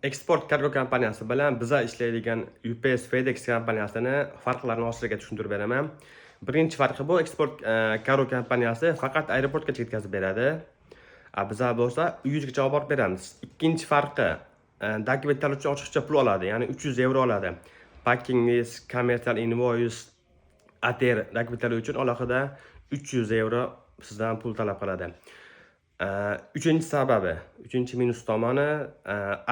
Export kargo kompaniyasi bilan biza ishlaydigan UPS FedEx kompaniyasini farqlarini oshiqcha tushuntirib beraman. Birinchi farqi bu export kargo kompaniyasi faqat aeroportgacha yetkazib beradi. Biza bo'lsa uyingizgacha olib borib beramiz. Ikkinchi farqi dokumentlar uchun ochiqcha pul oladi, ya'ni 300 euro oladi. Packing list, commercial invoice, ATR dokumentlari uchun alohida 300 euro sizdan pul talab qiladi. Uchinchi sababi, uchinchi minus tomoni,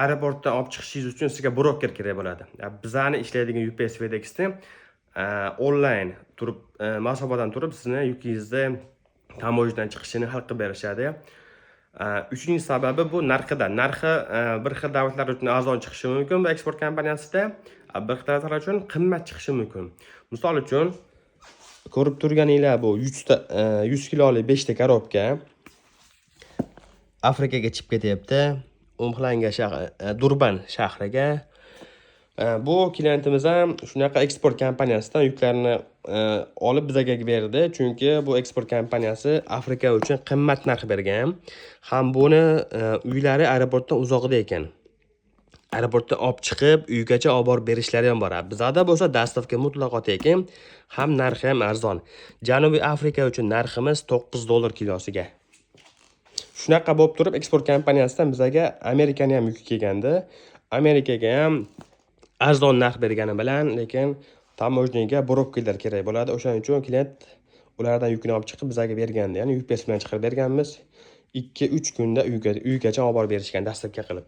aeroportdan olib chiqishingiz uchun sizga broker kerak bo'ladi. Bizani ishlaydigan UPS FedEx'ni onlayn turib, masofadan turib sizni yukingizni tamoyishdan chiqishini hal qilib berishadi. Uchinchi sababi bu narxida. Narxi bir xil davlatlar uchun arzon chiqishi mumkin bu eksport kompaniyasida, bir xil davlatlar uchun qimmat chiqishi mumkin. Misol uchun, ko'rib turganinglar bu 100 kilolik 5 ta korobka Afrikaga chiqib ketyapti. Umhlanga shahri, Durban shahriga. Bu klientimiz ham shunaqa eksport kompaniyasidan yuklarni olib bizaga berdi, chunki bu eksport kompaniyasi Afrika uchun qimmat narx bergan. Ham buni uylari aeroportdan uzoqda ekan. Aeroportdan olib chiqib, uygacha olib borib berishlari ham bor. Bizada bo'lsa dastavka mutlaqo tekin, ham narxi ham arzon. Janubiy Afrika uchun narximiz $9 kilosiga. Shunaqa bo'lib turib, eksport kompaniyasidan bizaga Amerikani ham yuki kelgandi. Amerikaga ham arzon narx bergani bilan, lekin tamojniga brokerlar kerak bo'ladi. O'shaning uchun klient ulardan yukni olib chiqib bizaga bergandi. Ya'ni UPS bilan chiqarib berganmiz. 2-3 kunda uygacha olib borib berishgan dastavka qilib.